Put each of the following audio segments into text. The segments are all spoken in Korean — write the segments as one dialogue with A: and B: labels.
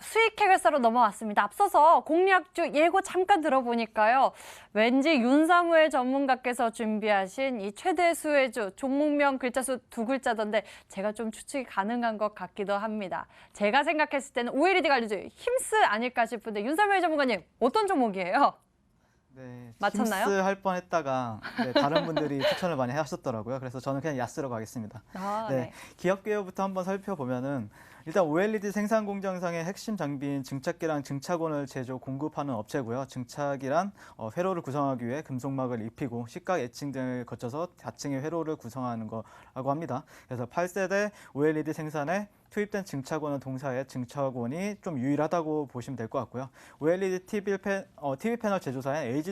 A: 수익 해결사로 넘어왔습니다. 앞서서 공략주 예고 잠깐 들어보니까요. 왠지 윤사무엘 전문가께서 준비하신 이 최대 수혜주, 종목명 글자 수 두 글자던데 제가 좀 추측이 가능한 것 같기도 합니다. 제가 생각했을 때는 OLED 관리주 힘스 아닐까 싶은데 윤사무엘 전문가님 어떤 종목이에요?
B: 네,
A: 맞췄나요?
B: 힘스 할 뻔했다가 다른 분들이 추천을 많이 하셨더라고요. 그래서 저는 그냥 야스로 가겠습니다.
A: 네.
B: 기업 개요부터 한번 살펴보면은 일단 OLED 생산 공정상의 핵심 장비인 증착기랑 증착원을 제조 공급하는 업체고요. 증착이란 회로를 구성하기 위해 금속막을 입히고 식각 에칭 등을 거쳐서 다층의 회로를 구성하는 거라고 합니다. 그래서 8세대 OLED 생산에 투입된 증착원은 동사에 증착원이 좀 유일하다고 보시면 될 것 같고요. OLED TV 패널 제조사인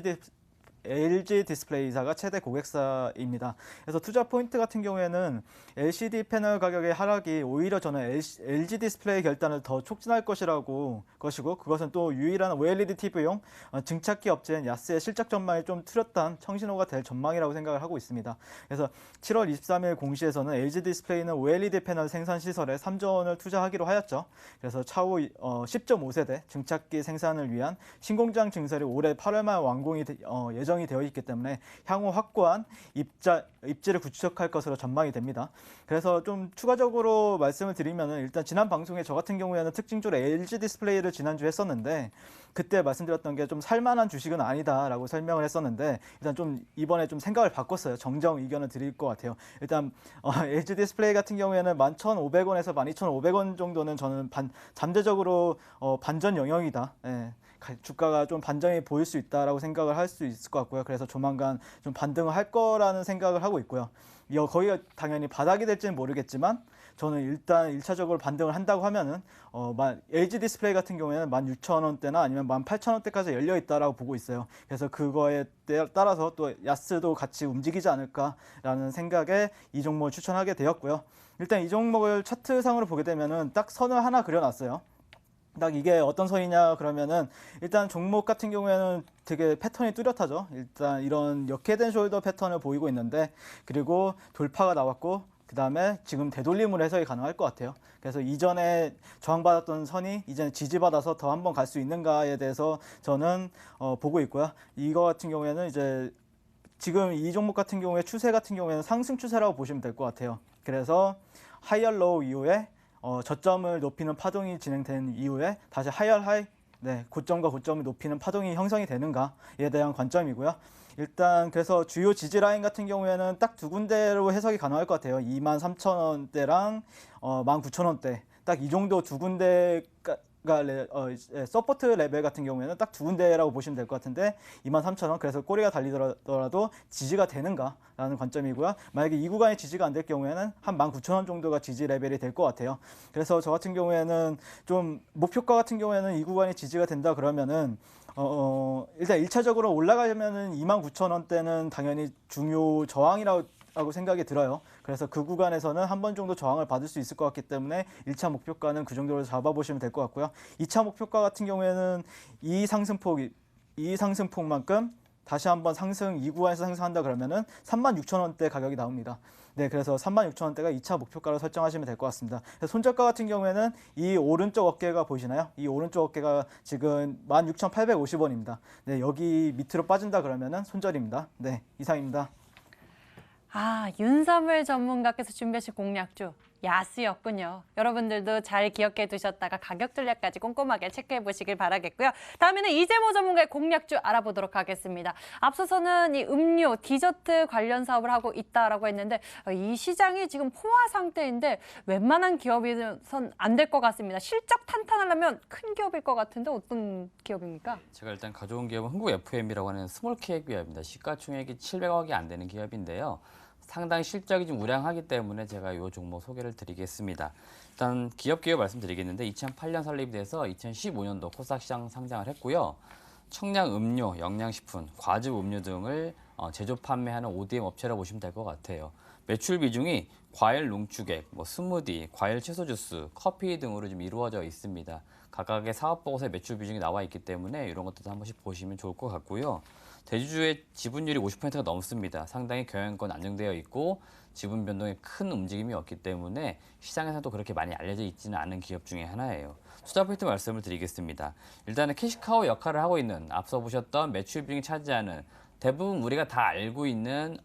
B: LG 디스플레이사가 최대 고객사입니다. 그래서 투자 포인트 같은 경우에는 LCD 패널 가격의 하락이 오히려 저는 LG 디스플레이 결단을 더 촉진할 것이고 그것은 또 유일한 OLED TV용 증착기 업체인 야스의 실적 전망이 좀 뚜렷한 청신호가 될 전망이라고 생각을 하고 있습니다. 그래서 7월 23일 공시에서는 LG 디스플레이는 OLED 패널 생산 시설에 3조 원을 투자하기로 하였죠. 그래서 차후 10.5세대 증착기 생산을 위한 신공장 증설이 올해 8월 말 완공이 예정이 되어 있기 때문에 향후 확고한 입지를 구축할 것으로 전망이 됩니다. 그래서 좀 추가적으로 말씀을 드리면은 일단 지난 방송에 저 같은 경우에는 특징적으로 LG 디스플레이를 지난주에 했었는데 그때 말씀드렸던 게 좀 살만한 주식은 아니다라고 설명을 했었는데 일단 좀 이번에 좀 생각을 바꿨어요. 정정 의견을 드릴 것 같아요. 일단 LG 디스플레이 같은 경우에는 11,500원에서 12,500원 정도는 저는 잠재적으로 반전 영역이다. 예. 주가가 좀 반전이 보일 수 있다라고 생각을 할 수 있을 것 같고요. 그래서 조만간 좀 반등을 할 거라는 생각을 하고 있고요. 거기가 당연히 바닥이 될지는 모르겠지만 저는 일단 1차적으로 반등을 한다고 하면은 LG 디스플레이 같은 경우에는 16,000원대나 아니면 18,000원대까지 열려 있다라고 보고 있어요. 그래서 그거에 따라서 또 야스도 같이 움직이지 않을까라는 생각에 이 종목을 추천하게 되었고요. 일단 이 종목을 차트상으로 보게 되면은 딱 선을 하나 그려놨어요. 딱 이게 어떤 선이냐 그러면은 일단 종목 같은 경우에는 되게 패턴이 뚜렷하죠. 일단 이런 역회된 숄더 패턴을 보이고 있는데 그리고 돌파가 나왔고 그 다음에 지금 되돌림으로 해석이 가능할 것 같아요. 그래서 이전에 저항받았던 선이 이제 지지받아서 더 한번 갈 수 있는가에 대해서 저는 보고 있고요. 이거 같은 경우에는 이제 지금 이 종목 같은 경우에 추세 같은 경우에는 상승 추세라고 보시면 될 것 같아요. 그래서 하이얼 로우 이후에 저점을 높이는 파동이 진행된 이후에 다시 하이얼 하이, 고점과 고점을 높이는 파동이 형성이 되는가에 대한 관점이고요. 일단 그래서 주요 지지 라인 같은 경우에는 딱 두 군데로 해석이 가능할 것 같아요. 23,000원대랑 19,000원대. 딱 이 정도 두 군데가 서포트 레벨 같은 경우에는 딱 두 군데라고 보시면 될 것 같은데 23,000원 그래서 꼬리가 달리더라도 지지가 되는가라는 관점이고요. 만약에 이 구간이 지지가 안 될 경우에는 한 19,000원 정도가 지지 레벨이 될 것 같아요. 그래서 저 같은 경우에는 좀 목표가 같은 경우에는 이 구간이 지지가 된다 그러면은 일단 1차적으로 올라가려면은 29,000원대는 당연히 중요 저항이라고 생각이 들어요. 그래서 그 구간에서는 한 번 정도 저항을 받을 수 있을 것 같기 때문에 1차 목표가는 그 정도로 잡아보시면 될 것 같고요. 2차 목표가 같은 경우에는 이 상승폭만큼 다시 한번 이 구간에서 상승한다 그러면은 36,000원대 가격이 나옵니다. 그래서 36,000원대가 2차 목표가로 설정하시면 될 것 같습니다. 손절가 같은 경우에는 이 오른쪽 어깨가 보이시나요? 이 오른쪽 어깨가 지금 16,850원입니다. 여기 밑으로 빠진다 그러면은 손절입니다. 이상입니다.
A: 윤사무엘 전문가께서 준비하신 공략주 야스였군요. 여러분들도 잘 기억해 두셨다가 가격 전략까지 꼼꼼하게 체크해 보시길 바라겠고요. 다음에는 이재모 전문가의 공략주 알아보도록 하겠습니다. 앞서서는 이 음료, 디저트 관련 사업을 하고 있다라고 했는데 이 시장이 지금 포화 상태인데 웬만한 기업에선 안 될 것 같습니다. 실적 탄탄하려면 큰 기업일 것 같은데 어떤 기업입니까?
C: 제가 일단 가져온 기업은 한국 FM이라고 하는 스몰캡 기업입니다. 시가총액이 700억이 안 되는 기업인데요. 상당히 실적이 좀 우량하기 때문에 제가 이 종목 소개를 드리겠습니다. 일단 기업 말씀드리겠는데 2008년 설립이 돼서 2015년도 코스닥 시장 상장을 했고요. 청량 음료, 영양식품, 과즙 음료 등을 제조 판매하는 ODM 업체라고 보시면 될 것 같아요. 매출 비중이 과일 농축액, 스무디, 과일 채소 주스, 커피 등으로 좀 이루어져 있습니다. 각각의 사업 보고서에 매출 비중이 나와 있기 때문에 이런 것들도 한 번씩 보시면 좋을 것 같고요. 대주주의 지분율이 50%가 넘습니다. 상당히 경영권 안정되어 있고 지분 변동에 큰 움직임이 없기 때문에 시장에서도 그렇게 많이 알려져 있지는 않은 기업 중에 하나예요. 투자 포인트 말씀을 드리겠습니다. 일단은 캐시카우 역할을 하고 있는 앞서 보셨던 매출 비중이 차지하는 대부분 우리가 다 알고 있는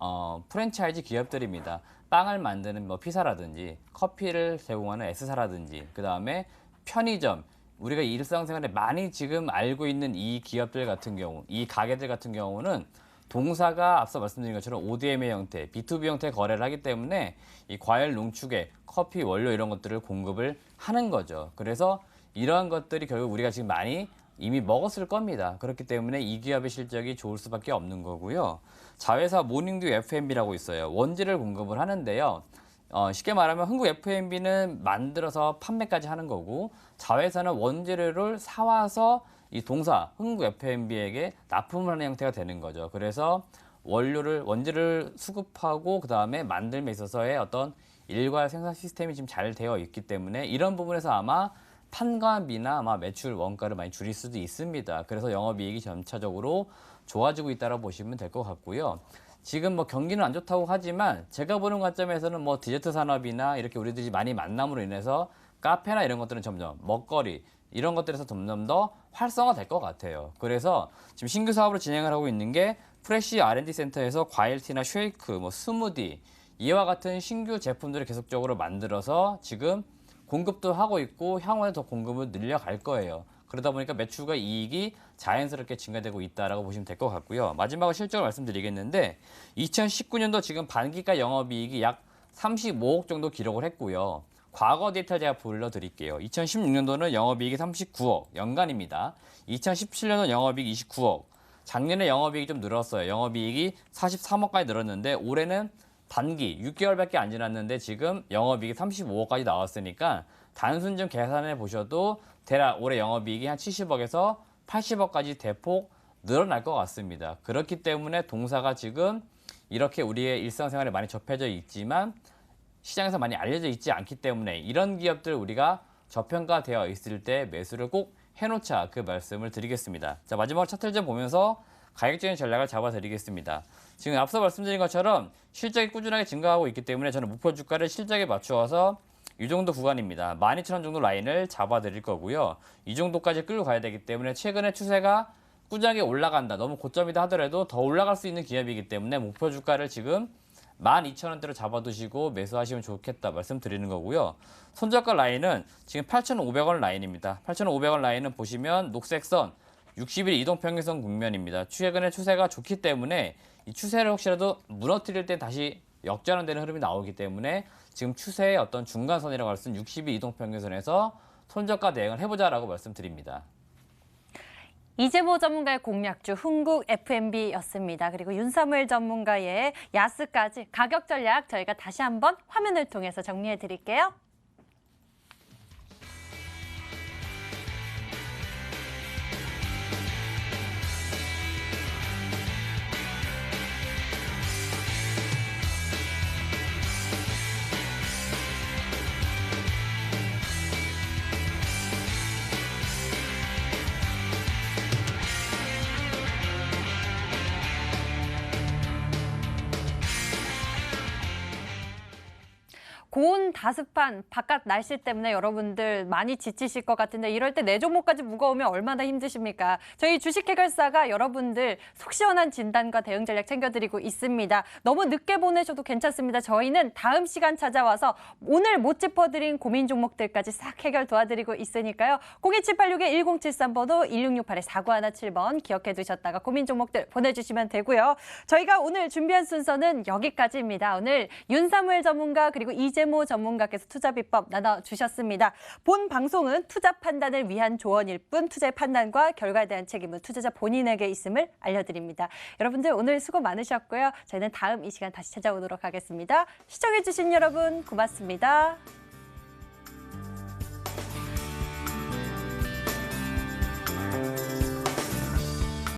C: 프랜차이즈 기업들입니다. 빵을 만드는 뭐 피사라든지 커피를 제공하는 S사라든지 그 다음에 편의점 우리가 일상생활에 많이 지금 알고 있는 이 기업들 같은 경우 이 가게들 같은 경우는 동사가 앞서 말씀드린 것처럼 ODM의 형태, B2B 형태의 거래를 하기 때문에 이 과일 농축액, 커피 원료 이런 것들을 공급을 하는 거죠. 그래서 이러한 것들이 결국 우리가 지금 많이 이미 먹었을 겁니다. 그렇기 때문에 이 기업의 실적이 좋을 수밖에 없는 거고요. 자회사 모닝듀 F&B라고 있어요. 원재를 공급을 하는데요. 쉽게 말하면 흥국 F&B는 만들어서 판매까지 하는 거고 자회사는 원재료를 사와서 이 동사 흥국 F&B에게 납품을 하는 형태가 되는 거죠. 그래서 원재료를 수급하고 그 다음에 만들면 있어서의 어떤 일괄 생산 시스템이 지금 잘 되어 있기 때문에 이런 부분에서 아마 판관비나 아마 매출 원가를 많이 줄일 수도 있습니다. 그래서 영업이익이 점차적으로 좋아지고 있다고 보시면 될 것 같고요. 지금 뭐 경기는 안 좋다고 하지만 제가 보는 관점에서는 뭐 디저트 산업이나 이렇게 우리들이 많이 만남으로 인해서 카페나 이런 것들은 점점 먹거리 이런 것들에서 점점 더 활성화될 것 같아요. 그래서 지금 신규 사업으로 진행을 하고 있는 게 프레시 R&D 센터에서 과일티나 쉐이크, 뭐 스무디 이와 같은 신규 제품들을 계속적으로 만들어서 지금 공급도 하고 있고 향후에 더 공급을 늘려갈 거예요. 그러다 보니까 매출과 이익이 자연스럽게 증가되고 있다라고 보시면 될 것 같고요. 마지막으로 실적을 말씀드리겠는데 2019년도 지금 반기가 영업이익이 약 35억 정도 기록을 했고요. 과거 데이터 제가 불러드릴게요. 2016년도는 영업이익이 39억, 연간입니다. 2017년도 영업이익 29억, 작년에 영업이익이 좀 늘었어요. 영업이익이 43억까지 늘었는데 올해는 단기 6개월밖에 안 지났는데 지금 영업이익이 35억까지 나왔으니까 단순 좀 계산해 보셔도 대략 올해 영업이익이 한 70억에서 80억까지 대폭 늘어날 것 같습니다. 그렇기 때문에 동사가 지금 이렇게 우리의 일상생활에 많이 접해져 있지만 시장에서 많이 알려져 있지 않기 때문에 이런 기업들 우리가 저평가되어 있을 때 매수를 꼭 해놓자 그 말씀을 드리겠습니다. 자, 마지막으로 차트를 좀 보면서 가격적인 전략을 잡아드리겠습니다. 지금 앞서 말씀드린 것처럼 실적이 꾸준하게 증가하고 있기 때문에 저는 목표 주가를 실적에 맞추어서 이 정도 구간입니다. 12,000원 정도 라인을 잡아드릴 거고요. 이 정도까지 끌고 가야 되기 때문에 최근에 추세가 꾸준하게 올라간다. 너무 고점이다 하더라도 더 올라갈 수 있는 기업이기 때문에 목표 주가를 지금 12,000원대로 잡아두시고 매수하시면 좋겠다 말씀드리는 거고요. 손절가 라인은 지금 8,500원 라인입니다. 8,500원 라인은 보시면 녹색 선 60일 이동평균선 국면입니다. 최근에 추세가 좋기 때문에 이 추세를 혹시라도 무너뜨릴 때 다시 역전되는 흐름이 나오기 때문에 지금 추세의 어떤 중간선이라고 할 수 있는 60일 이동평균선에서 손절가 대응을 해보자라고 말씀드립니다.
A: 이재모 전문가의 공략주 흥국 F&B였습니다. 그리고 윤사무엘 전문가의 야스까지 가격 전략 저희가 다시 한번 화면을 통해서 정리해 드릴게요. 고온 다습한 바깥 날씨 때문에 여러분들 많이 지치실 것 같은데 이럴 때 내 종목까지 무거우면 얼마나 힘드십니까? 저희 주식해결사가 여러분들 속 시원한 진단과 대응 전략 챙겨드리고 있습니다. 너무 늦게 보내셔도 괜찮습니다. 저희는 다음 시간 찾아와서 오늘 못 짚어드린 고민 종목들까지 싹 해결 도와드리고 있으니까요. 02786-1073번호 1668-4917번 기억해 두셨다가 고민 종목들 보내주시면 되고요. 저희가 오늘 준비한 순서는 여기까지입니다. 오늘 윤사무엘 전문가 그리고 이재모 전문가께서 투자 비법 나눠주셨습니다. 본 방송은 투자 판단을 위한 조언일 뿐 투자의 판단과 결과에 대한 책임은 투자자 본인에게 있음을 알려드립니다. 여러분들 오늘 수고 많으셨고요. 저희는 다음 이 시간 다시 찾아오도록 하겠습니다. 시청해주신 여러분 고맙습니다.